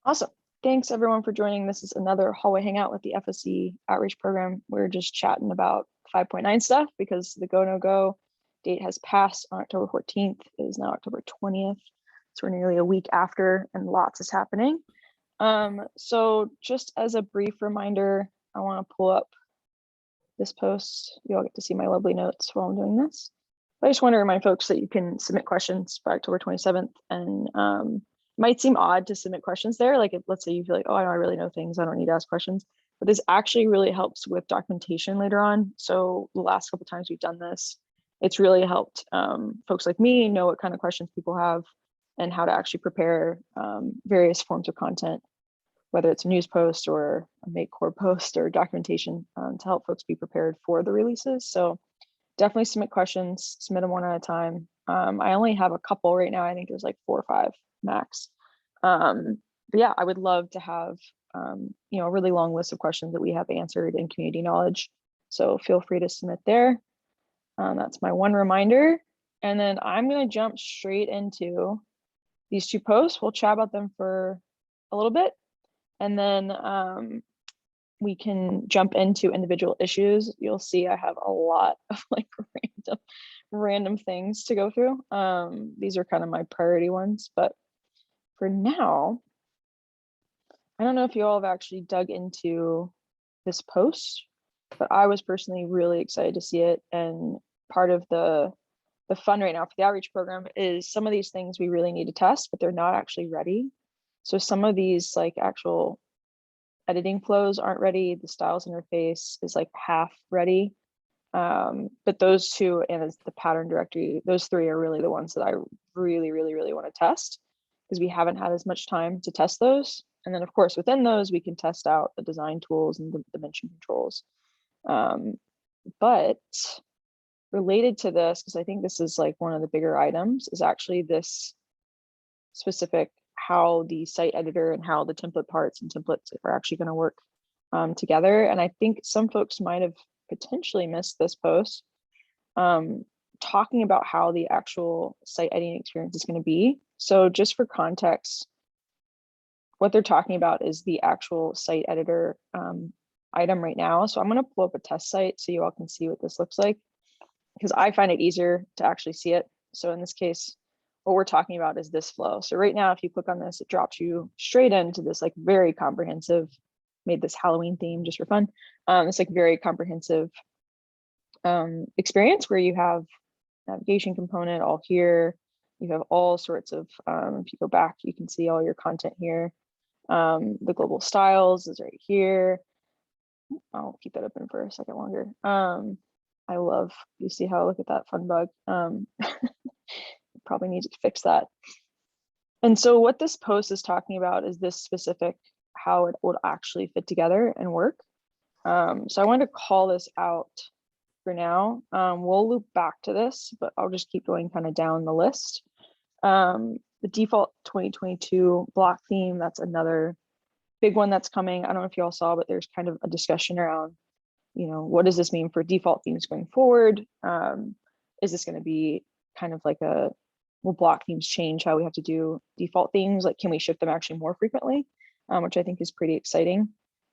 Awesome. Thanks everyone for joining. This is another hallway hangout with the FSC outreach program. We're just chatting about 5.9 stuff because the go no go date has passed on October 14th. It is now October 20th. So we're nearly a week after and lots is happening. So just as a brief reminder, I want to pull up this post. You all get to see my lovely notes while I'm doing this. But I just want to remind folks that you can submit questions by October 27th, and it might seem odd to submit questions there. Like, if, let's say you feel like, oh, I don't really know things, I don't need to ask questions. But this actually really helps with documentation later on. So the last couple of times we've done this, it's really helped folks like me know what kind of questions people have and how to actually prepare various forms of content, whether it's a news post or a make core post or documentation to help folks be prepared for the releases. So definitely submit questions, submit them one at a time. I only have a couple right now. I think there's like 4 or 5 max. But yeah, I would love to have a really long list of questions that we have answered in community knowledge. So feel free to submit there. That's my one reminder. And then I'm going to jump straight into these 2 posts. We'll chat about them for a little bit, and then we can jump into individual issues. You'll see I have a lot of like random things to go through. These are kind of my priority ones, but for now, I don't know if you all have actually dug into this post, but I was personally really excited to see it. And part of the fun right now for the outreach program is some of these things we really need to test, but they're not actually ready. So some of these like actual editing flows aren't ready. The styles interface is like half ready. But those 2 and the pattern directory, those 3 are really the ones that I really want to test, because we haven't had as much time to test those. And then of course, within those, we can test out the design tools and the dimension controls. But related to this, because I think this is like one of the bigger items, is actually this specific how the site editor and how the template parts and templates are actually going to work together. And I think some folks might have potentially missed this post talking about how the actual site editing experience is going to be. So just for context, what they're talking about is the actual site editor item right now. So I'm going to pull up a test site so you all can see what this looks like, because I find it easier to actually see it. So in this case, what we're talking about is this flow. So right now, if you click on this, it drops you straight into this like very comprehensive, made this Halloween theme just for fun. It's like very comprehensive experience where you have navigation component all here. You have all sorts of, if you go back, you can see all your content here. The global styles is right here. I'll keep that open for a second longer. I love, you see how, look at that fun bug. Probably need to fix that. And so what this post is talking about is this specific, how it would actually fit together and work. So I wanted to call this out for now. We'll loop back to this, but I'll just keep going kind of down the list. The default 2022 block theme, that's another big one that's coming. I don't know if you all saw, but there's kind of a discussion around, what does this mean for default themes going forward? Is this going to be kind of like will block themes change how we have to do default themes? Like, can we shift them actually more frequently? Which I think is pretty exciting.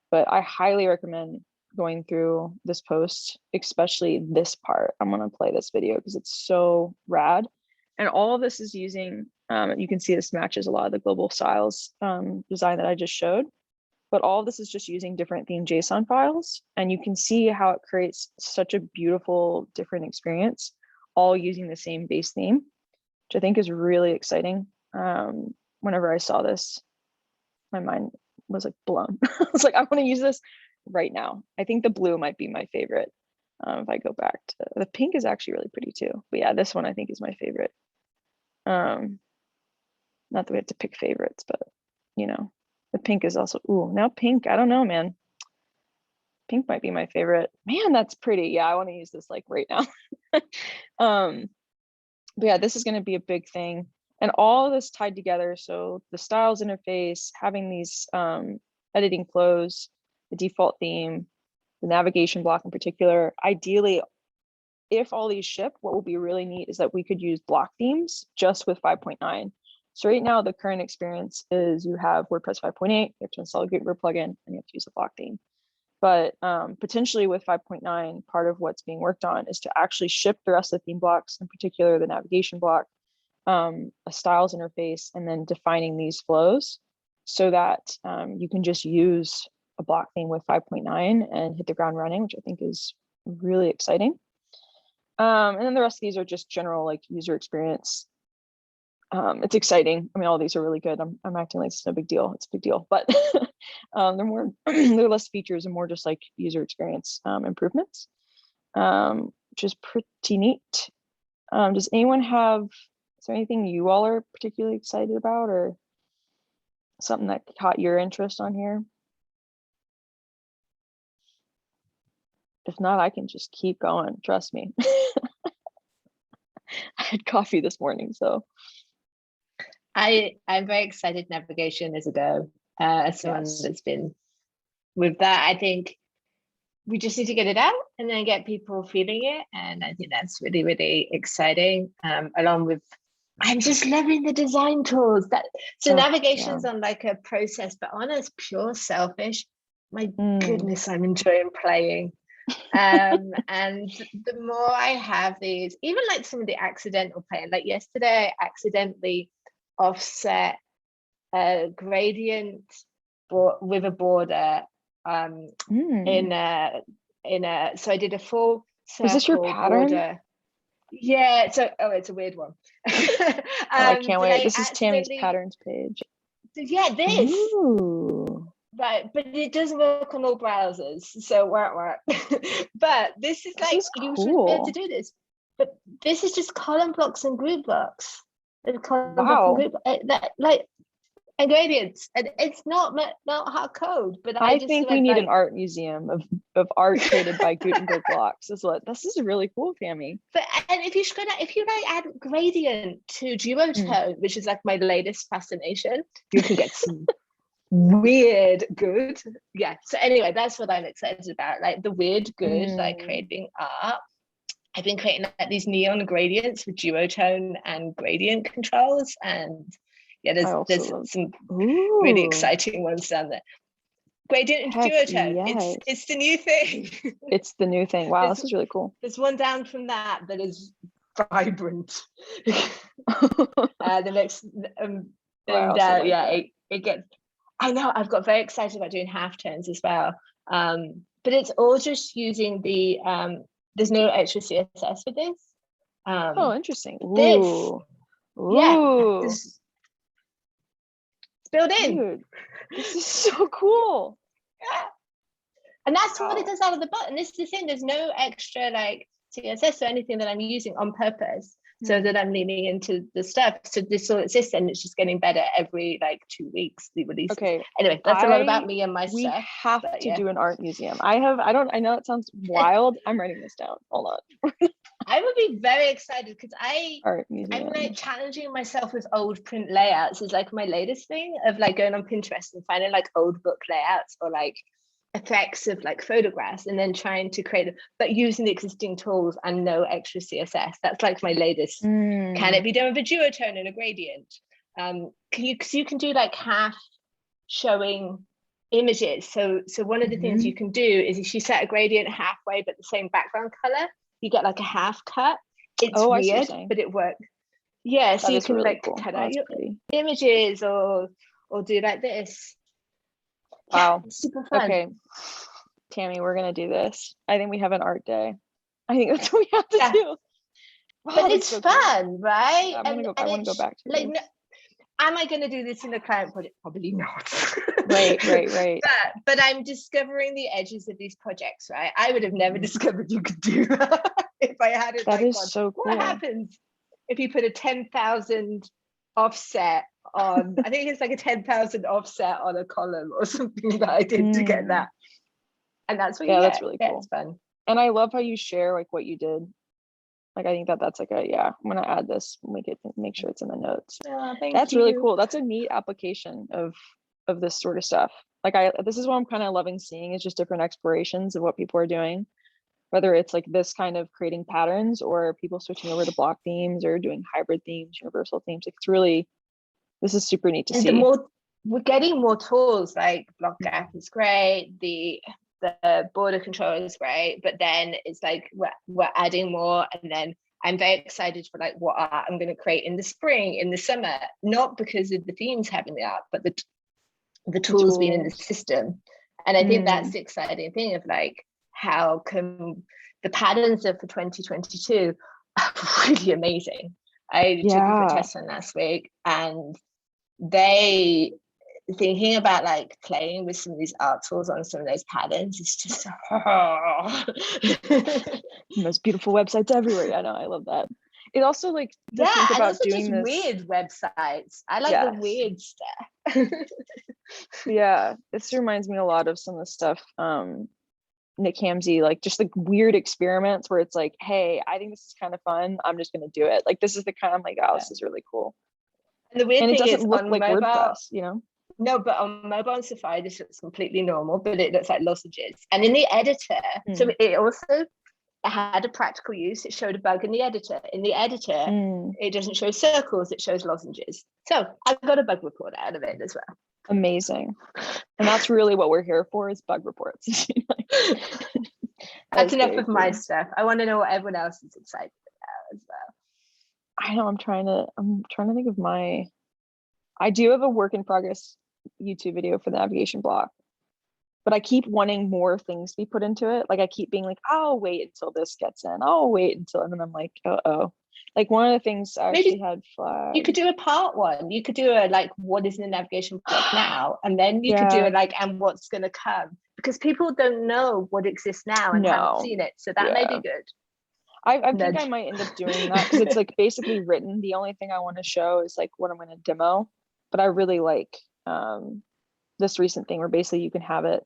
But I highly recommend going through this post, especially this part. I'm going to play this video because it's so rad. And all of this is using, you can see this matches a lot of the global styles design that I just showed. But all of this is just using different theme JSON files. And you can see how it creates such a beautiful, different experience, all using the same base theme, which I think is really exciting. Whenever I saw this, my mind was like blown. I was like, I want to use this right now. I think the blue might be my favorite. If I go back to the pink is actually really pretty too. But yeah, this one I think is my favorite. Not that we have to pick favorites, but the pink is also, now pink, I don't know, man. Pink might be my favorite. Man, that's pretty. Yeah, I want to use this like right now. But yeah, this is going to be a big thing. And all of this tied together. So the styles interface, having these editing flows, the default theme, the navigation block in particular. Ideally, if all these ship, what will be really neat is that we could use block themes just with 5.9. So right now, the current experience is you have WordPress 5.8, you have to install a Gutenberg plugin, and you have to use a block theme. But potentially with 5.9, part of what's being worked on is to actually ship the rest of the theme blocks, in particular the navigation block, a styles interface, and then defining these flows so that you can just use a block theme with 5.9 and hit the ground running, which I think is really exciting. And then the rest of these are just general like user experience. It's exciting. I mean, all these are really good. I'm acting like it's no big deal. It's a big deal, but they're more they're less features and more just like user experience improvements, which is pretty neat. Does anyone have, is there anything you all are particularly excited about or something that caught your interest on here? If not, I can just keep going. Trust me. I had coffee this morning, so. I'm very excited navigation is a go. As someone that's been with that, I think we just need to get it out and then get people feeling it. And I think that's really, really exciting. Along with, I'm just loving the design tools. So navigation's on like a process, but on a pure selfish, my goodness, I'm enjoying playing. And the more I have these, even like some of the accidental playing, like yesterday I accidentally offset a gradient with a border in a so I did a full circle. Was this your pattern? Border. Yeah, so it's a weird one. I can't wait. This is Tammy's patterns page. Yeah, this. Ooh. Right, but it doesn't work on all browsers, so work. But this is like, you shouldn't be able to do this. But this is just column blocks and group blocks. Wow. And gradients, and it's not hard code. But I think we need an art museum of art created by Gutenberg blocks. This is really cool, Tammy. But and if you add gradient to duotone, which is like my latest fascination, you can get some weird good. Yeah. So anyway, that's what I'm excited about. Like the weird good, like creating art. I've been creating like these neon gradients with duotone and gradient controls, and yeah, there's some really exciting ones down there. Gradient and duotone. Yes. It's the new thing. It's the new thing. Wow, this is really cool. There's one down from that is vibrant. The next it gets. I know I've got very excited about doing halftones as well. But it's all just using the there's no extra CSS for this. Oh, interesting. Ooh. It's built in. Dude, this is so cool. Yeah. And that's what it does out of the button. This is the thing, there's no extra like CSS or anything that I'm using on purpose, so that I'm leaning into the stuff. So this all exists, and it's just getting better every like 2 weeks, the releases. Okay. Anyway, that's a lot about me and my we stuff. We have to do an art museum. I know it sounds wild. I'm writing this down. Hold on. I would be very excited because art museum. I'm like challenging myself with old print layouts is like my latest thing of like going on Pinterest and finding like old book layouts or like effects of like photographs and then trying to create it, but using the existing tools and no extra CSS. That's like my latest. Can it be done with a duotone and a gradient? Because you can do like half showing images. So one of the things you can do is if you set a gradient halfway but the same background color, you get like a half cut. It's weird, but it works. Yeah, so you can really like cut out your images or do like this. Wow. Yeah, super fun. Okay, Tammy, we're gonna do this. I think we have an art day. I think that's what we have to do. Wow, but it's so fun, cool. Right? Yeah, I want to go back to like. Am I going to do this in the client project? Probably not. Right. But I'm discovering the edges of these projects, right? I would have never discovered you could do that if I had it. That is so cool. What happens if you put a 10,000 offset on? I think it's like a 10,000 offset on a column or something that I did to get that. And that's what that's really cool. It's fun. And I love how you share like what you did. Like, I think that's like I'm gonna add this, make sure it's in the notes. That's really cool. That's a neat application of this sort of stuff. Like this is what I'm kind of loving seeing, is just different explorations of what people are doing, whether it's like this kind of creating patterns or people switching over to block themes or doing hybrid themes, universal themes. Like it's really This is super neat to And see. the more we're getting more tools, like block gap is great, the border control is great, but then it's like we're adding more, and then I'm very excited for like what art I'm going to create in the spring, in the summer, not because of the themes having the art, but the tools being in the system. And I think that's the exciting thing of like how come the patterns are for 2022 are really amazing. I took a test one last week, and they thinking about like playing with some of these art tools on some of those patterns is just most beautiful websites everywhere. Yeah, no, I love that. It also like to think and about also doing just this weird websites. I like the weird stuff. Yeah, this reminds me a lot of some of the stuff Nick Hamsey, like just like weird experiments where it's like, hey, I think this is kind of fun, I'm just gonna do it. Like this is the kind, I'm like, oh, this is really cool. And the weird and it thing doesn't is look on like mobile, WordPress, you know? No, but on mobile and Safari, this looks completely normal, but it looks like lozenges. And in the editor, so it also had a practical use. It showed a bug in the editor. In the editor, it doesn't show circles, it shows lozenges. So I got a bug report out of it as well. Amazing. And that's really what we're here for, is bug reports. That's enough of my stuff. I want to know what everyone else is excited about as well. I know, I'm trying to think of I do have a work in progress YouTube video for the navigation block, but I keep wanting more things to be put into it. Like I keep being like, I'll wait until this gets in. I'll wait until, and then I'm like, uh-oh. Like one of the things I actually had flagged. You could do a part one. You could do a like, what is in the navigation block now? And then you could do it like, and what's going to come? Because people don't know what exists now and haven't seen it. So that may be good. I think I might end up doing that because it's like basically written. The only thing I want to show is like what I'm going to demo. But I really like this recent thing where basically you can have it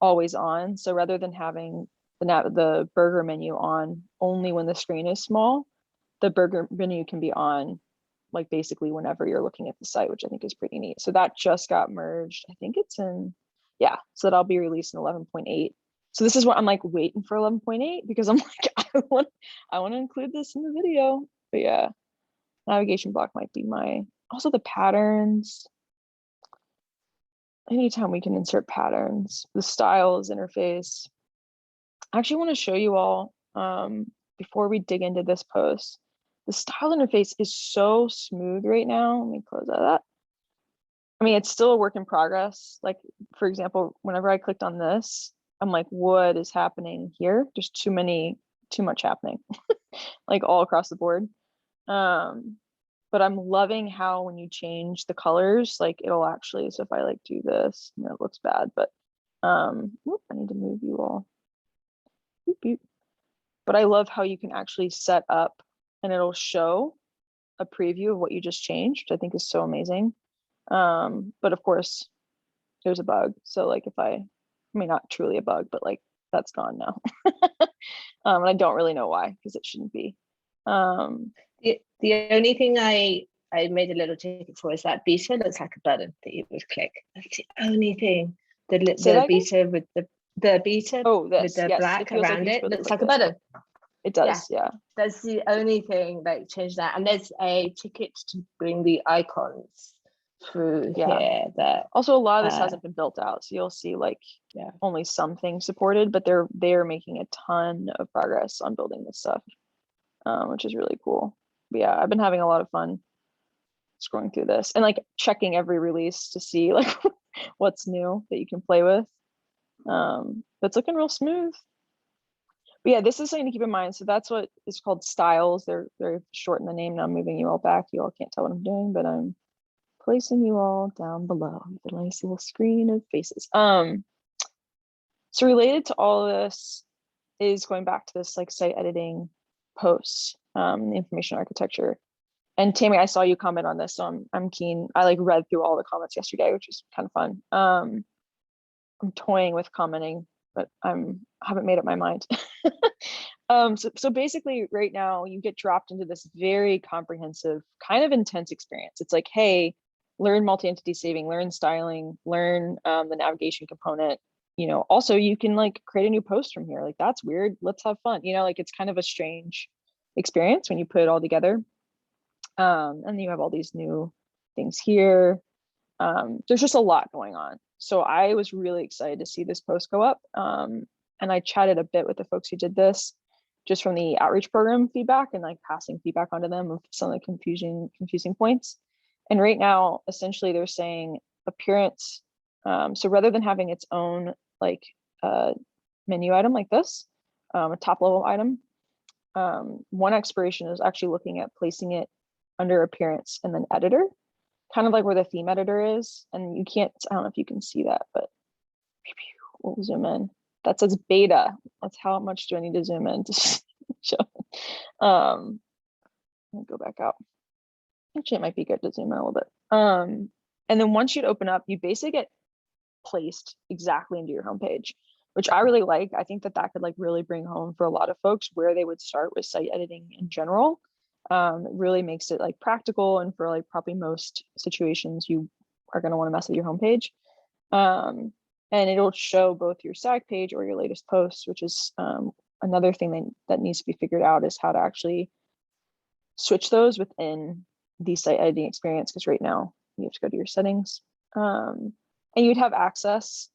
always on. So rather than having the burger menu on only when the screen is small, the burger menu can be on like basically whenever you're looking at the site, which I think is pretty neat. So that just got merged. I think it's in, so that'll be released in 11.8. So this is what I'm like waiting for 11.8 because I'm like, I want to include this in the video. But yeah, navigation block might be also the patterns. Anytime we can insert patterns, the styles interface. I actually want to show you all before we dig into this post. The style interface is so smooth right now. Let me close out of that. I mean, it's still a work in progress. Like, for example, whenever I clicked on this, I'm like, what is happening here? There's too much happening, like all across the board. But I'm loving how when you change the colors, like it'll actually, so if I like do this, it looks bad, but I need to move you all. Boop, boop. But I love how you can actually set up and it'll show a preview of what you just changed, which I think is so amazing. But of course, there's a bug. So like I mean, not truly a bug, but like that's gone now. And I don't really know why, because it shouldn't be. The only thing I made a little ticket for is that beta looks like a button that you would click. That's the only thing. The beta with the beta with the black around it looks like a button. It does, yeah. That's the only thing, like change that. And there's a ticket to bring the icons through here. That also a lot of this hasn't been built out, so you'll see like only some things supported, but they're making a ton of progress on building this stuff, which is really cool. But yeah, I've been having a lot of fun scrolling through this and like checking every release to see like what's new that you can play with. But it's looking real smooth. But yeah, this is something to keep in mind. So that's what is called styles. They're short in the name. Now I'm moving you all back. You all can't tell what I'm doing, but I'm placing you all down below. The nice little screen of faces. So related to all of this is going back to this like site editing posts, the information architecture. And Tammy, I saw you comment on this, so I'm keen. I like read through all the comments yesterday, which was kind of fun. I'm toying with commenting, but I haven't made up my mind. So basically right now you get dropped into this very comprehensive, kind of intense experience. It's like, hey, learn multi-entity saving, learn styling, learn the navigation component. Also you can like create a new post from here. Like that's weird. Let's have fun. Like it's kind of a strange experience when you put it all together. And you have all these new things here. There's just a lot going on. So I was really excited to see this post go up. And I chatted a bit with the folks who did this just from the outreach program feedback and like passing feedback onto them of some of the confusing points. And right now, essentially they're saying appearance. So rather than having its own like menu item like this, a top level item, one exploration is actually looking at placing it under appearance and then editor, kind of like where the theme editor is. And you can't, I don't know if you can see that, but we'll zoom in. That says beta. That's how much do I need to zoom in to show it. I'll go back out. Actually, it might be good to zoom in a little bit. And then once you'd open up, you basically get placed exactly into your homepage, which I really like. I think that could like really bring home for a lot of folks where they would start with site editing in general. It really makes it like practical, and for like probably most situations you are going to want to mess with your homepage. And it'll show both your SAG page or your latest posts, which is another thing that needs to be figured out, is how to actually switch those within the site editing experience, because right now you have to go to your settings, and you'd have access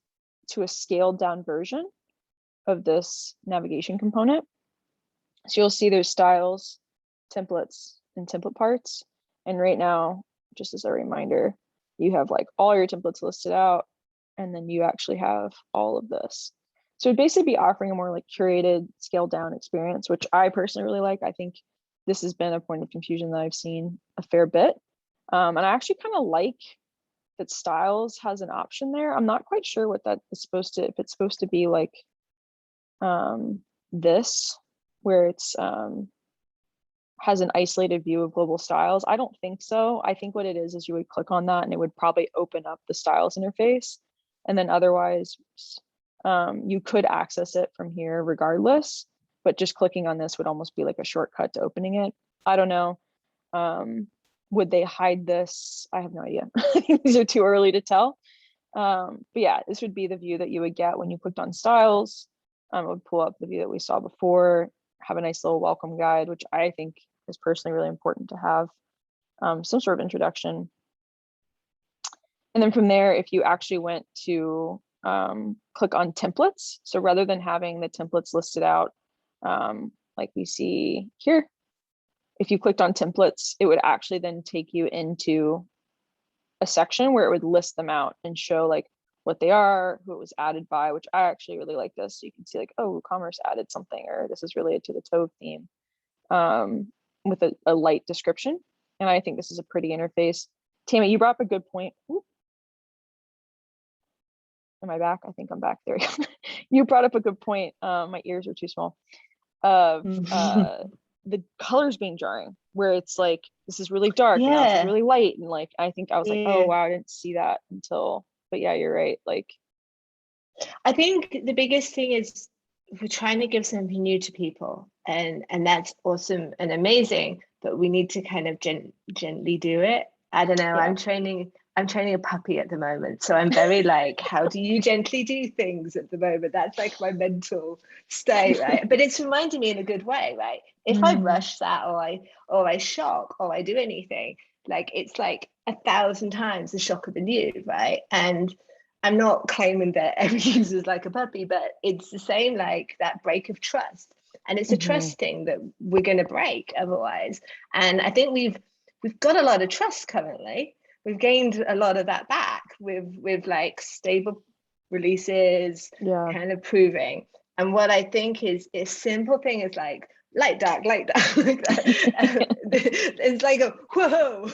to a scaled down version of this navigation component. So you'll see there's styles, templates, and template parts. And right now, just as a reminder, you have like all your templates listed out, and then you actually have all of this. So it'd basically be offering a more like curated, scaled down experience, which I personally really like. I think this has been a point of confusion that I've seen a fair bit. And I actually kind of like that styles has an option there. I'm not quite sure what that is supposed to, if it's supposed to be like this, where it's has an isolated view of global styles. I don't think so. I think what it is you would click on that and it would probably open up the styles interface. And then otherwise, you could access it from here regardless, but just clicking on this would almost be like a shortcut to opening it. I don't know. Would they hide this? I have no idea. These are too early to tell. But yeah, this would be the view that you would get when you clicked on styles. It would pull up the view that we saw before, have a nice little welcome guide, which I think is personally really important to have some sort of introduction. And then from there, if you actually went to click on templates, so rather than having the templates listed out like we see here, if you clicked on templates, it would actually then take you into a section where it would list them out and show like what they are, who it was added by, which I actually really like this. So you can see like, oh, WooCommerce added something, or this is related to the Tove theme with a light description. And I think this is a pretty interface. Tammy, you brought up a good point. Ooh. Am I back? I think I'm back. There you go. You brought up a good point. My ears are too small. Of the colors being jarring, where it's like, this is really dark and now this is really light. And like, I think I was like, oh, wow, I didn't see that until, but yeah, you're right. Like, I think the biggest thing is we're trying to give something new to people, and that's awesome and amazing, but we need to kind of gently do it. I don't know. Yeah. I'm training a puppy at the moment, so I'm very like, how do you gently do things at the moment? That's like my mental state, right? But it's reminding me in a good way, right? If I rush that, or I shock, or I do anything, like it's like 1,000 times the shock of the new, right? And I'm not claiming that every user is like a puppy, but it's the same, like that break of trust. And it's a trust thing that we're going to break otherwise. And I think we've got a lot of trust currently. We've gained a lot of that back with like stable releases, kind of proving. And what I think is a simple thing is like light dark like that. It's like a whoa,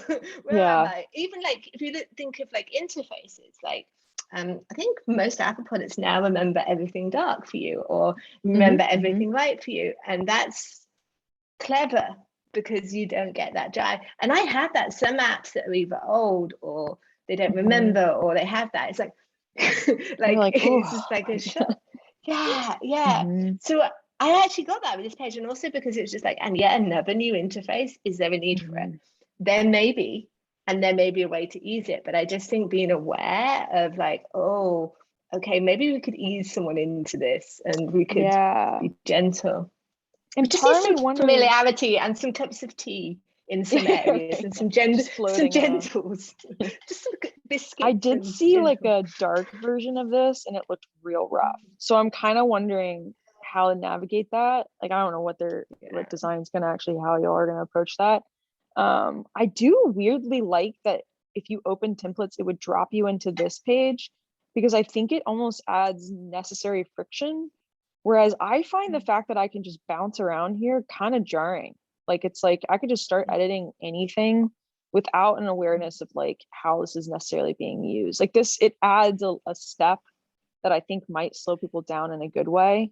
where am I? Even like if you think of like interfaces, like I think most Apple products now remember everything dark for you, or remember everything light for you, and that's clever, because you don't get that jive. And I have that. Some apps that are either old or they don't remember, or they have that. It's like, like it's just like a shock. Yeah. So I actually got that with this page, and also because it was just like, and yet another new interface. Is there a need for it? There may be, and there may be a way to ease it. But I just think being aware of like, oh, okay, maybe we could ease someone into this, and we could be gentle. And just need some familiarity and some cups of tea in some areas and some Just floating around. gentles. Just some biscuits. I did and see like gentles. a dark version of this and it looked real rough. So I'm kind of wondering how to navigate that. Like, I don't know what their like design's gonna actually, how y'all are gonna approach that. I do weirdly like that if you open templates, it would drop you into this page because I think it almost adds necessary friction. Whereas I find the fact that I can just bounce around here kind of jarring. Like, it's like I could just start editing anything without an awareness of like how this is necessarily being used. Like this, it adds a step that I think might slow people down in a good way.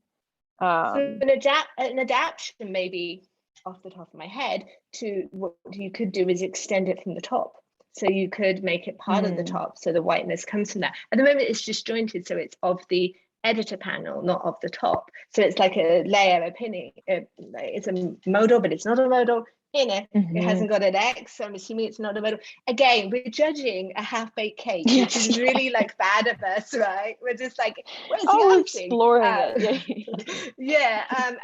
So an adaptation maybe off the top of my head to what you could do is extend it from the top. So you could make it part of the top, so the whiteness comes from that. At the moment, it's disjointed, so it's of the editor panel, not of the top. So it's like a layer, a pinning. It's a modal, but it's not a modal. It hasn't got an X, so I'm assuming it's not a modal. Again, we're judging a half-baked cake, which is really like bad of us, right? We're just like, where's the icing? Exploring it.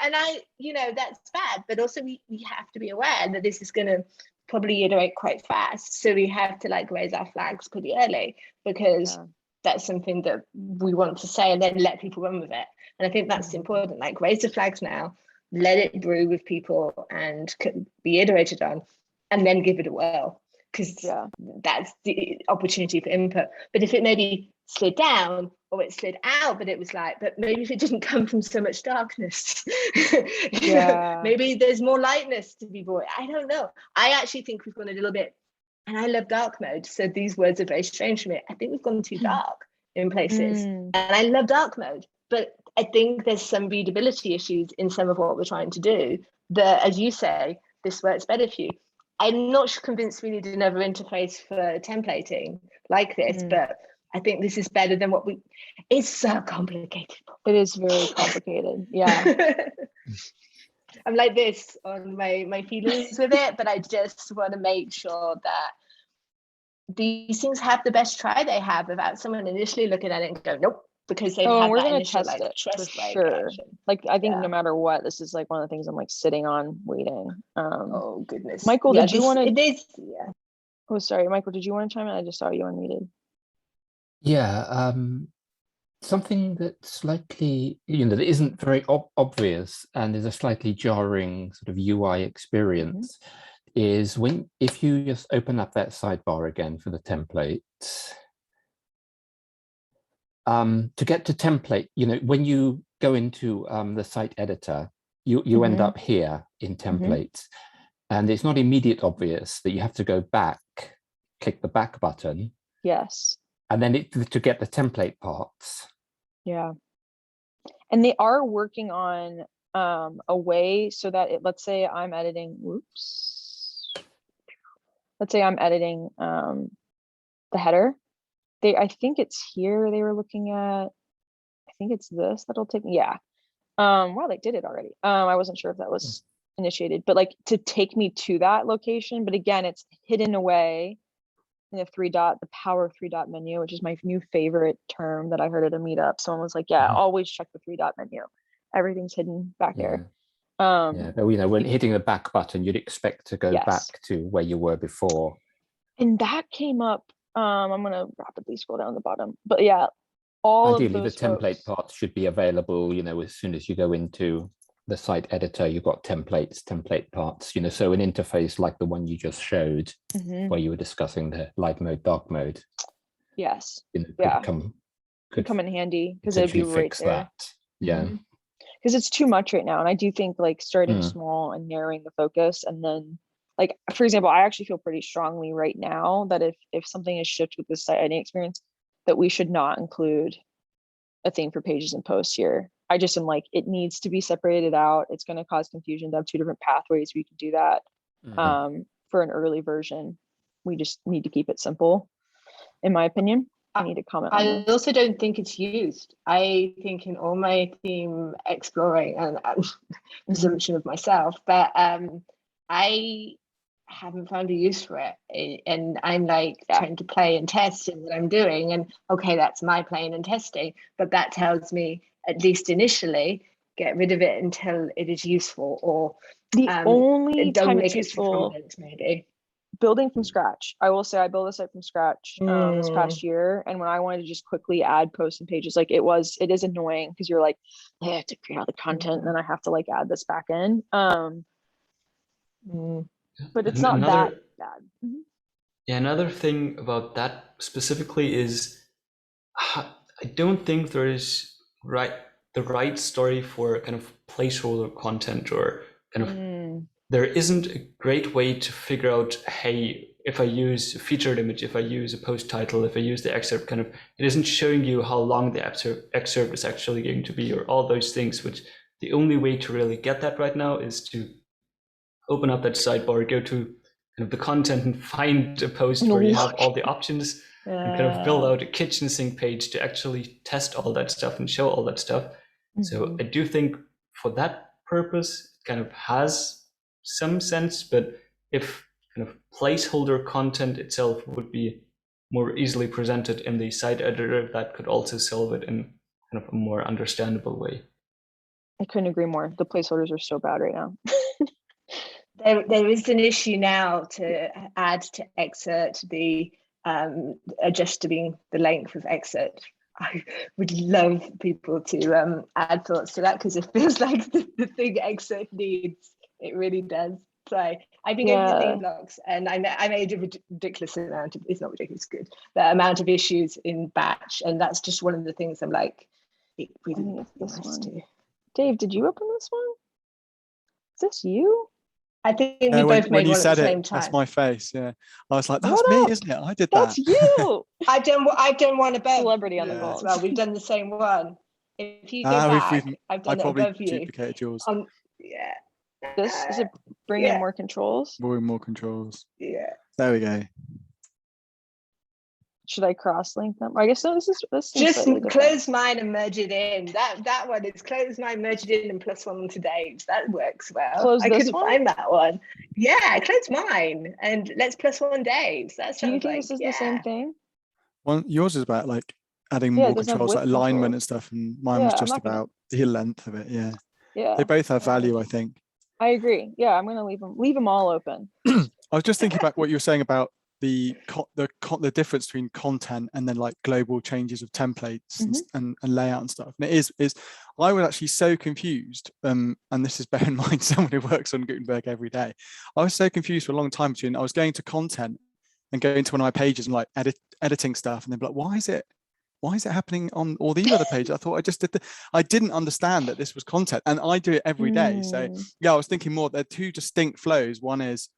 And that's bad, but also we have to be aware that this is going to probably iterate quite fast, so we have to like raise our flags pretty early, because that's something that we want to say and then let people run with it. And I think that's important, like raise the flags now, let it brew with people and be iterated on, and then give it a whirl, because that's the opportunity for input. But if it maybe slid down or it slid out, but it was like, but maybe if it didn't come from so much darkness, maybe there's more lightness to be brought. I don't know. I actually think we've gone a little bit, and I love dark mode, so these words are very strange for me. I think we've gone too dark in places, and I love dark mode, but I think there's some readability issues in some of what we're trying to do that, as you say, this works better for you. I'm not convinced we need another interface for templating like this, but I think this is better than what it's so complicated. It is very complicated. I'm like this on my feelings with it, but I just want to make sure that these things have the best try they have without someone initially looking at it and go, nope, because they've had that initial like trust reaction. Like, I think no matter what, this is like one of the things I'm like sitting on waiting. Oh goodness, Michael, did you want to? Oh, sorry, Michael, did you want to chime in? I just saw you unmuted. Something that's slightly, that isn't very obvious and is a slightly jarring sort of UI experience is if you just open up that sidebar again for the templates. To get to template, when you go into the site editor, you end up here in templates, and it's not immediate obvious that you have to go back, click the back button. Yes. And then to get the template parts. Yeah. And they are working on a way so that let's say I'm editing, let's say I'm editing the header. I think it's here they were looking at. I think it's this that'll take me. Wow, they did it already. I wasn't sure if that was initiated, but like to take me to that location. But again, it's hidden away in the power 3-dot menu, which is my new favorite term that I heard at a meetup. Someone was like, always check the 3-dot menu. Everything's hidden back there. But when hitting the back button, you'd expect to go back to where you were before. And that came up. I'm gonna rapidly scroll down the bottom, but yeah, ideally the template parts should be available, as soon as you go into the site editor, you've got template parts, so an interface like the one you just showed, where you were discussing the light mode, dark mode. Yes. Could come in handy, because it'd be right there. That. Because it's too much right now. And I do think like starting small and narrowing the focus, and then like, for example, I actually feel pretty strongly right now that if something is shipped with this site editing experience, that we should not include a thing for pages and posts here. I just am like, it needs to be separated out. It's going to cause confusion to have two different pathways. We can do that. For an early version, we just need to keep it simple, in my opinion. I need to comment on I also don't think it's used. I think in all my theme exploring, and presumption of myself, but I haven't found a use for it, and I'm like trying to play and test in what I'm doing, and okay, that's my playing and testing, but that tells me, at least initially, get rid of it until it is useful, or The only don't time make it's it useful, prominent, maybe. building from scratch. I will say I built a site from scratch this past year, and when I wanted to just quickly add posts and pages, like it is annoying because you're like, I have to create all the content and then I have to like add this back in. But it's not that bad. Yeah, another thing about that specifically is I don't think there is the right story for kind of placeholder content, or kind of there isn't a great way to figure out, hey, if I use a featured image, if I use a post title, if I use the excerpt, kind of it isn't showing you how long the excerpt is actually going to be, or all those things, which the only way to really get that right now is to open up that sidebar, go to kind of the content and find a post where you have all the options and kind of build out a kitchen sink page to actually test all that stuff and show all that stuff. So I do think for that purpose, it kind of has some sense, but if kind of placeholder content itself would be more easily presented in the site editor, that could also solve it in kind of a more understandable way. I couldn't agree more. The placeholders are so bad right now. There is an issue now to add to excerpt the adjusting the length of excerpt. I would love people to add thoughts to that, because it feels like the thing excerpt needs. It really does. So I've been going through theme blocks, and I made a ridiculous amount of, it's not ridiculous, good, the amount of issues in batch, and that's just one of the things I'm like, it really I think it's this nice one. to. Dave, did you open this one? Is this you? I think we No, both when made you one at said the it, same time. that's my face. Yeah, I was like, that's What me, up? isn't it? I did That's that. you. I've done one above Celebrity on the Yeah. call. as well. We've done the same one. If you go back, I've I done it probably above you. duplicated yours. Yeah. This is it. Bring in more controls. More controls. Yeah. There we go. Should I cross link them? I guess no. This seems Just slightly different. close mine and merge it in. That one is close mine, merge it in, and plus one to Dave's. That works well. Close I this couldn't one? find that one. Yeah, close mine and let's plus one Dave's. That Do you sounds think like this is the same thing? Well, yours is about like adding Yeah, it more doesn't have controls, like width alignment control. and stuff, and mine Yeah, was I'm just not gonna- about the length of it. Yeah, Yeah. they both have value, I think. I agree. Yeah, I'm gonna leave them all open. I was just thinking about what you were saying about the difference between content and then like global changes of templates and layout and stuff. And it is I was actually so confused. And this is bear in mind someone who works on Gutenberg every day. I was so confused for a long time between I was going to content and going to one of my pages and like editing stuff, and then be like, why is it happening on all these other pages? I thought I just did I didn't understand that this was content, and I do it every day. So yeah, I was thinking more, they're two distinct flows. One is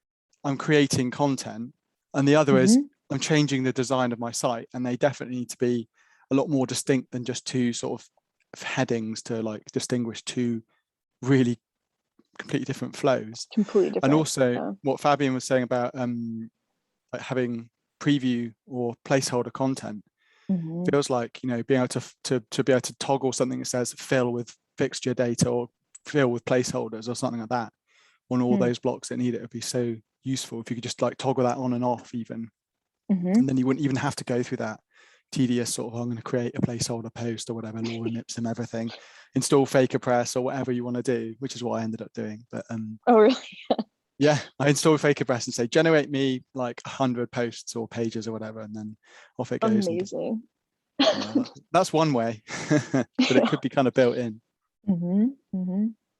I'm creating content, and the other is I'm changing the design of my site, and they definitely need to be a lot more distinct than just two sort of headings to like distinguish two really completely different flows. Completely different. And also what Fabian was saying about like having preview or placeholder content feels like, you know, being able to be able to toggle something that says fill with fixture data or fill with placeholders or something like that on all those blocks that need it would be so useful if you could just like toggle that on and off even, and then you wouldn't even have to go through that tedious sort of, I'm going to create a placeholder post or whatever, lorem ipsum everything, install FakerPress or whatever you want to do, which is what I ended up doing. But oh really? yeah, I installed FakerPress and say generate me like 100 posts or pages or whatever, and then off it goes. Amazing. That's one way, but it could be kind of built in.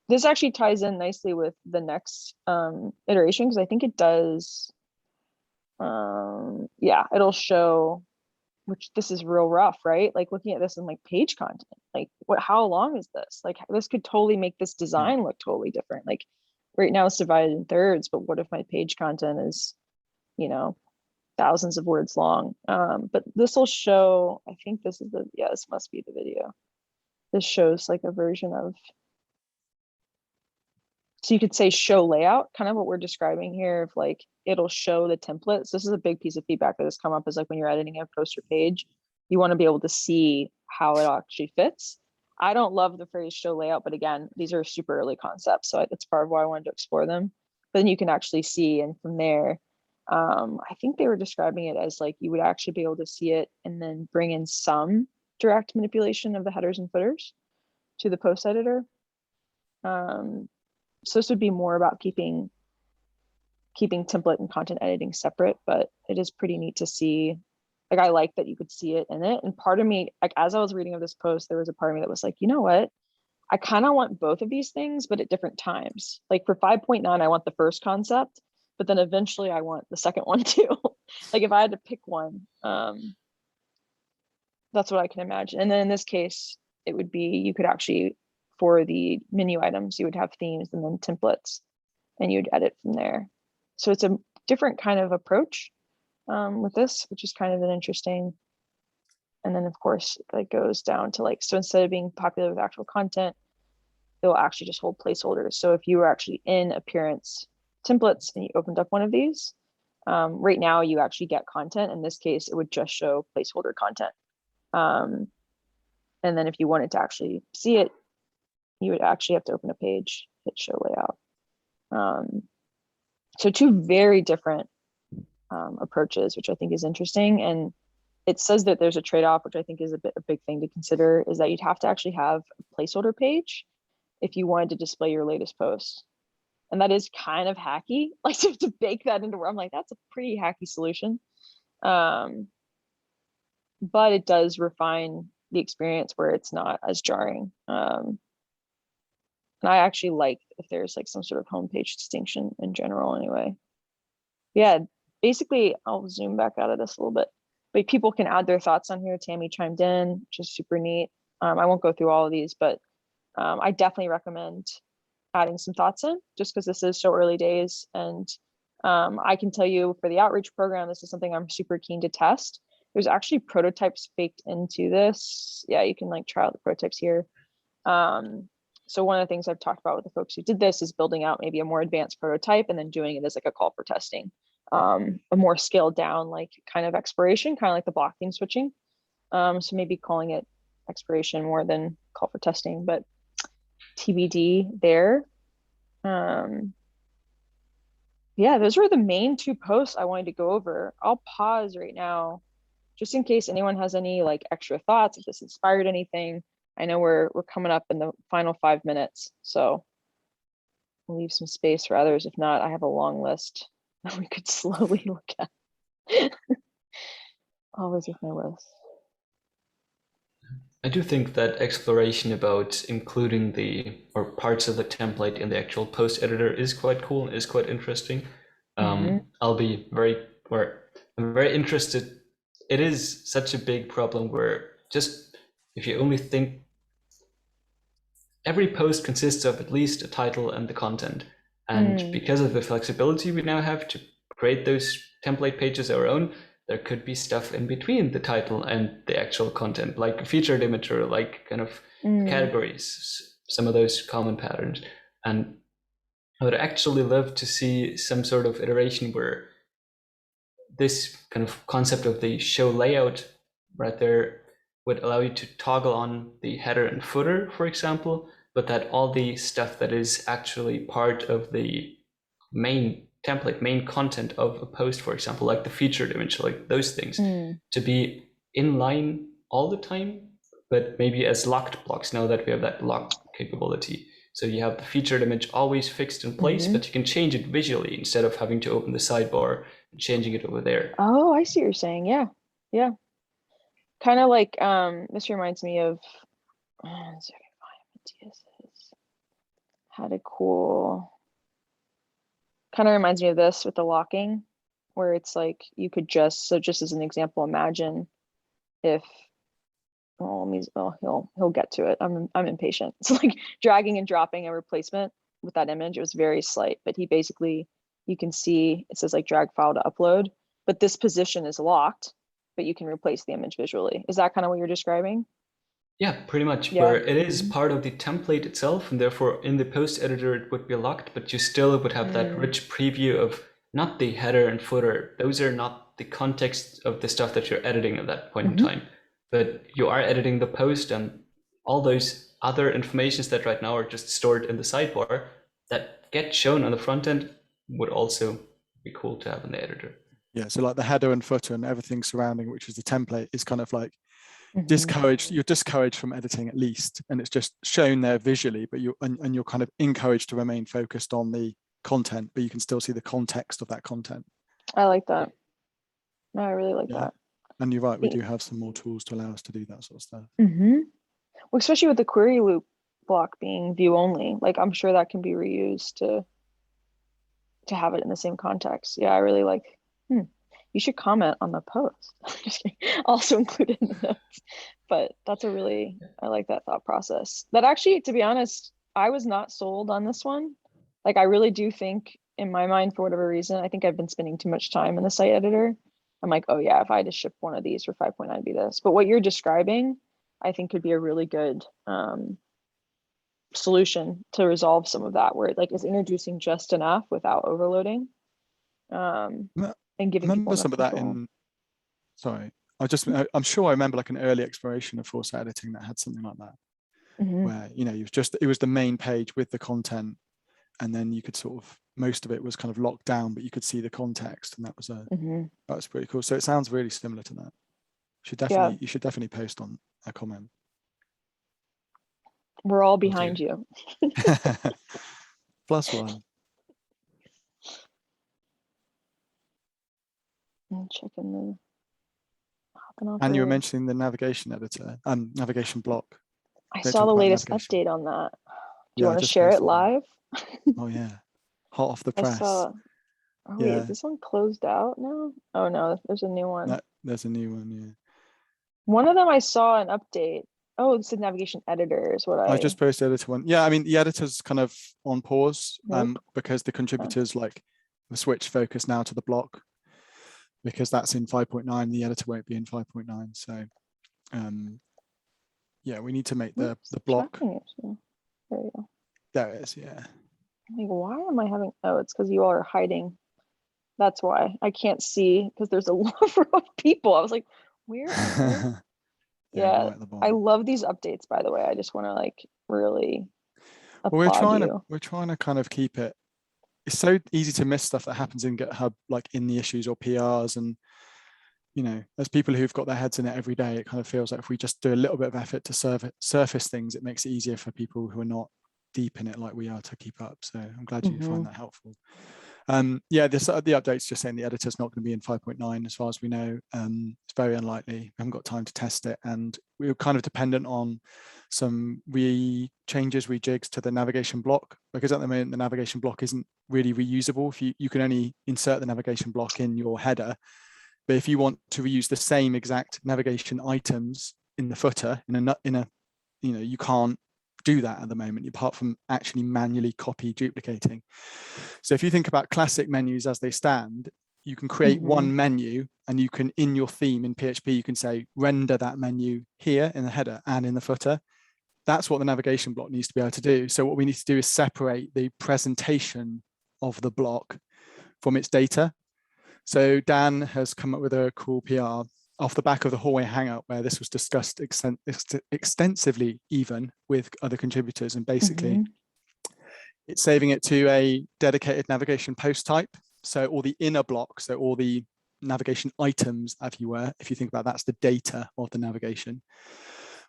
This actually ties in nicely with the next iteration, because I think it does. Yeah, it'll show, which this is real rough, right? Like looking at this in like page content, like how long is this? Like this could totally make this design look totally different. Like right now it's divided in thirds, but what if my page content is, you know, thousands of words long? But this will show, I think this is this must be the video. This shows like a version of, so you could say show layout, kind of what we're describing here, of like it'll show the templates. This is a big piece of feedback that has come up, is like when you're editing a post or page, you want to be able to see how it actually fits. I don't love the phrase show layout, but again, these are super early concepts, so that's part of why I wanted to explore them. But then you can actually see, and from there, I think they were describing it as like you would actually be able to see it and then bring in some direct manipulation of the headers and footers to the post editor. So this would be more about keeping template and content editing separate, but it is pretty neat to see. Like, I like that you could see it in it. And part of me, like, as I was reading of this post, there was a part of me that was like, you know what? I kind of want both of these things, but at different times. Like for 5.9, I want the first concept, but then eventually I want the second one too. Like if I had to pick one, that's what I can imagine. And then in this case, it would be, you could actually, for the menu items, you would have themes and then templates, and you'd edit from there. So it's a different kind of approach with this, which is kind of an interesting. And then of course it goes down to like, so instead of being popular with actual content, they'll actually just hold placeholders. So if you were actually in appearance templates and you opened up one of these, right now you actually get content. In this case, it would just show placeholder content. And then if you wanted to actually see it, you would actually have to open a page, hit show layout. So two very different approaches, which I think is interesting. And it says that there's a trade-off, which I think is a big thing to consider, is that you'd have to actually have a placeholder page if you wanted to display your latest post. And that is kind of hacky, like to bake that into where I'm like, that's a pretty hacky solution. But it does refine the experience where it's not as jarring. And I actually like if there's like some sort of homepage distinction in general anyway. Yeah, basically I'll zoom back out of this a little bit, but people can add their thoughts on here. Tammy chimed in, which is super neat. I won't go through all of these, but I definitely recommend adding some thoughts in, just because this is so early days. And I can tell you for the outreach program, this is something I'm super keen to test. There's actually prototypes baked into this. Yeah, you can like try out the prototypes here. So one of the things I've talked about with the folks who did this is building out maybe a more advanced prototype and then doing it as like a call for testing, a more scaled down like kind of exploration, kind of like the block theme switching. So maybe calling it exploration more than call for testing, but TBD there. Yeah, those were the main two posts I wanted to go over. I'll pause right now just in case anyone has any like extra thoughts, if this inspired anything. I know we're coming up in the final 5 minutes, so we'll leave some space for others. If not, I have a long list that we could slowly look at. Always with my list. I do think that exploration about including the or parts of the template in the actual post editor is quite cool, is quite interesting. I'll be I'm very interested. It is such a big problem where just if you only think every post consists of at least a title and the content. And because of the flexibility we now have to create those template pages our own, there could be stuff in between the title and the actual content, like a featured image or like kind of categories, some of those common patterns. And I would actually love to see some sort of iteration where this kind of concept of the show layout right there would allow you to toggle on the header and footer, for example, but that all the stuff that is actually part of the main template, main content of a post, for example, like the featured image, like those things, to be in line all the time, but maybe as locked blocks now that we have that lock capability. So you have the featured image always fixed in place, but you can change it visually instead of having to open the sidebar and changing it over there. Oh, I see what you're saying. Yeah. Yeah. Kind of like, this reminds me of, had a cool, kind of reminds me of this with the locking, where it's like, you could just, so just as an example, imagine if, he'll get to it. I'm impatient. It's like dragging and dropping a replacement with that image. It was very slight, but he basically, you can see it says like drag file to upload, but this position is locked, but you can replace the image visually. Is that kind of what you're describing? Yeah, pretty much. Yeah. Where it is part of the template itself, and therefore in the post editor it would be locked, but you still would have that rich preview of not the header and footer. Those are not the context of the stuff that you're editing at that point in time. But you are editing the post, and all those other informations that right now are just stored in the sidebar that get shown on the front end would also be cool to have in the editor. Yeah, so like the header and footer and everything surrounding, which is the template, is kind of like discouraged. You're discouraged from editing at least, and it's just shown there visually. But you're kind of encouraged to remain focused on the content, but you can still see the context of that content. I like that. No, I really like that. And you're right, we do have some more tools to allow us to do that sort of stuff. Well, especially with the query loop block being view only, like I'm sure that can be reused to have it in the same context. Yeah, I really like. You should comment on the post. Just kidding. Also included in the notes. But that's I like that thought process. That actually, to be honest, I was not sold on this one. Like I really do think in my mind, for whatever reason, I think I've been spending too much time in the site editor. I'm like, oh yeah, if I had to ship one of these for 5.9, it'd be this. But what you're describing, I think could be a really good solution to resolve some of that, where it like is introducing just enough without overloading. And giving remember some of that control. in, sorry, I'm sure I remember like an early exploration of full site editing that had something like that, where, you know, it was the main page with the content, and then you could sort of, most of it was kind of locked down, but you could see the context, and that was pretty cool. So it sounds really similar to that. You should definitely post on a comment. We're all behind you. +1. I'm checking and you were mentioning the navigation editor, navigation block. I saw the latest update on that. Do you want to share it live? Oh yeah, hot off the press. Wait, is this one closed out now? Oh no, there's a new one. No, there's a new one, yeah. One of them I saw an update. Oh, it's the navigation editor is what I just posted editor one. Yeah, I mean the editor's kind of on pause because the contributors like have switched focus now to the block, because that's in 5.9. The editor won't be in 5.9. So yeah, we need to make the block. There you go. There it is, yeah. Like, why am I having, oh, it's because you all are hiding. That's why I can't see, because there's a lot of people. I was like, where are yeah, I love these updates, by the way. I just want to like really applaud we're trying to kind of keep it. It's so easy to miss stuff that happens in GitHub, like in the issues or PRs, and you know, as people who've got their heads in it every day, it kind of feels like if we just do a little bit of effort to surface things, it makes it easier for people who are not deep in it like we are to keep up. So I'm glad you find that helpful. Yeah, the update's just saying the editor's not going to be in 5.9 as far as we know. It's very unlikely. We haven't got time to test it, and we're kind of dependent on some changes, rejigs to the navigation block, because at the moment the navigation block isn't really reusable. If you can only insert the navigation block in your header, but if you want to reuse the same exact navigation items in the footer, you can't do that at the moment, apart from actually manually duplicating. So if you think about classic menus as they stand, you can create one menu, and you can, in your theme in PHP, you can say render that menu here in the header and in the footer. That's what the navigation block needs to be able to do. So what we need to do is separate the presentation of the block from its data. So Dan has come up with a cool PR off the back of the hallway hangout, where this was discussed extensively, even with other contributors, and basically it's saving it to a dedicated navigation post type. So all the inner blocks, so all the navigation items, if you think about that's the data of the navigation,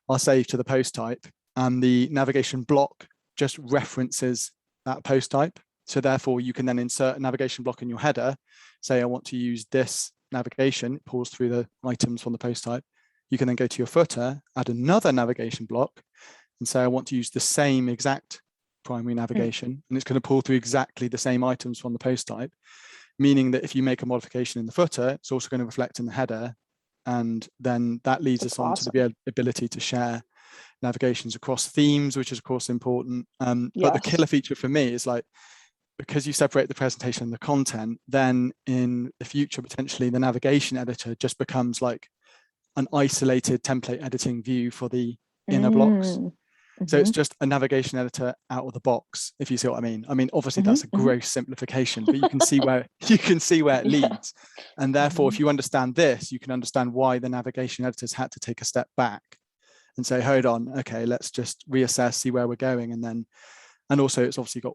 are saved to the post type, and the navigation block just references that post type. So therefore you can then insert a navigation block in your header, say I want to use this navigation, it pulls through the items from the post type. You can then go to your footer, add another navigation block, and say I want to use the same exact primary navigation, and it's going to pull through exactly the same items from the post type, meaning that if you make a modification in the footer, it's also going to reflect in the header, and then that leads us on to the ability to share navigations across themes, which is of course important. But the killer feature for me is like, because you separate the presentation and the content, then in the future, potentially the navigation editor just becomes like an isolated template editing view for the inner blocks. So it's just a navigation editor out of the box, if you see what I mean. I mean, obviously that's a gross simplification, but you can see where it leads. And therefore, if you understand this, you can understand why the navigation editors had to take a step back and say, hold on, okay, let's just reassess, see where we're going. And also it's obviously got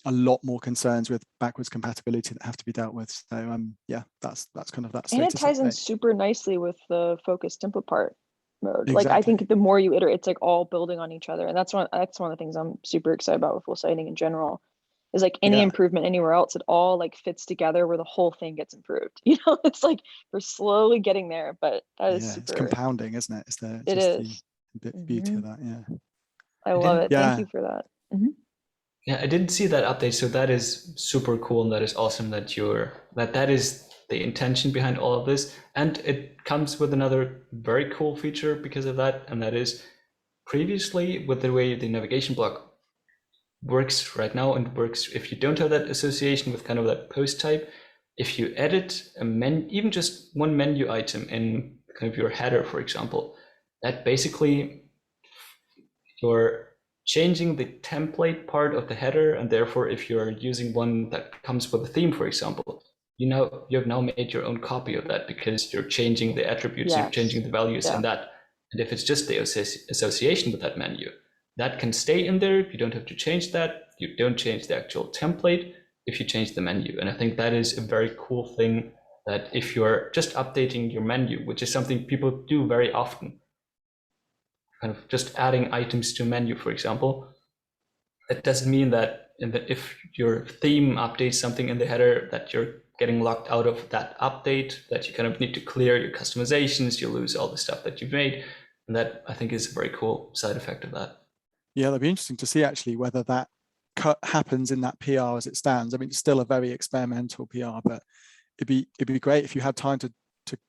a lot more concerns with backwards compatibility that have to be dealt with. So yeah, that's kind of that. And it ties in super nicely with the focus template part. mode. Like I Exactly. think the more you iterate, it's like all building on each other, and that's one of the things I'm super excited about with full sighting in general. Is like any Yeah. improvement anywhere else, it all like fits together where the whole thing gets improved. You know, it's like we're slowly getting there, but that is Yeah, super. it's compounding, isn't it? It's It just is. the beauty of that. Yeah. I love it. Yeah. Thank you for that. Mhm. Yeah, I didn't see that update, so that is super cool, and that is awesome that that is the intention behind all of this. And it comes with another very cool feature because of that, and that is previously with the way the navigation block works right now, and works if you don't have that association with kind of that post type, if you edit a even just one menu item in kind of your header, for example, that basically you're changing the template part of the header, and therefore if you're using one that comes with a theme, for example, you have now made your own copy of that because you're changing the attributes, you're changing the values in that. And if it's just the association with that menu, that can stay in there. You don't have to change that. You don't change the actual template if you change the menu. And I think that is a very cool thing, that if you're just updating your menu, which is something people do very often, kind of just adding items to a menu, for example, it doesn't mean that if your theme updates something in the header that you're getting locked out of that update, that you kind of need to clear your customizations, you lose all the stuff that you've made. And that I think is a very cool side effect of that. Yeah, that'd be interesting to see actually whether that cut happens in that PR as it stands. I mean, it's still a very experimental PR, but it'd be great if you had time to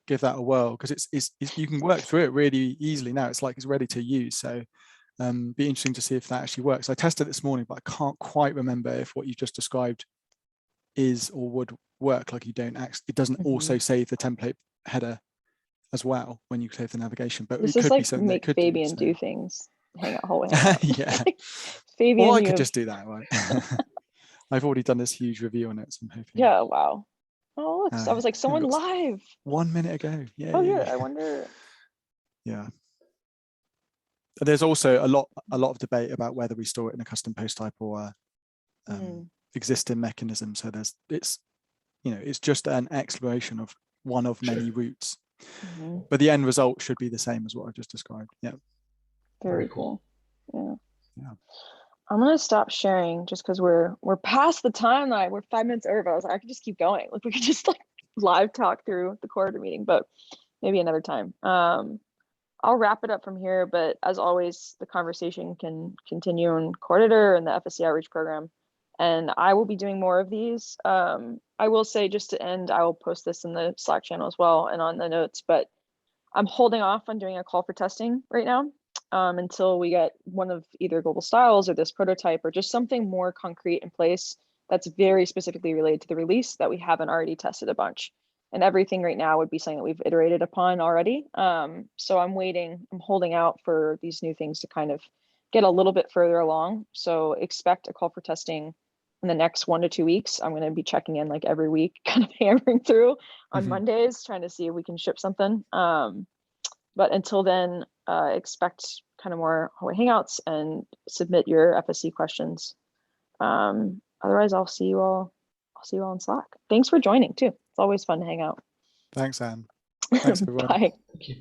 give that a whirl, because it's you can work through it really easily now. It's like it's ready to use. So be interesting to see if that actually works. I tested it this morning, but I can't quite remember if what you just described is or would work. Like you don't actually, it doesn't also save the template header as well when you save the navigation, but This it is could be like something that make could Fabian do. do things. Hangout hallway. Hangout. Yeah. Fabian, Or I could just do that, right? I've already done this huge review on it, so I'm hoping. Yeah. Wow. Oh, look! I was like, someone looks live. 1 minute ago. Yeah. Oh, yeah. I wonder. Yeah. There's also a lot of debate about whether we store it in a custom post type or existing mechanism. So it's just an exploration of one of many routes, but the end result should be the same as what I've just described. Yeah. Very cool. Yeah. Yeah. I'm gonna stop sharing just because we're past the timeline. We're 5 minutes over. But I was like, I could just keep going. Like we could just like live talk through the quarter meeting, but maybe another time. I'll wrap it up from here, but as always, the conversation can continue in Coordinator and the FSC outreach program. And I will be doing more of these. I will say, just to end, I will post this in the Slack channel as well and on the notes, but I'm holding off on doing a call for testing right now until we get one of either global styles or this prototype or just something more concrete in place that's very specifically related to the release that we haven't already tested a bunch. And everything right now would be something that we've iterated upon already. So I'm holding out for these new things to kind of get a little bit further along. So expect a call for testing in the next 1 to 2 weeks. I'm going to be checking in like every week, kind of hammering through on Mondays, trying to see if we can ship something. But until then, expect kind of more hallway hangouts and submit your FSC questions. Otherwise, I'll see you all in Slack. Thanks for joining too. It's always fun to hang out. Thanks, Anne. Thanks, everyone. Bye. Thank you.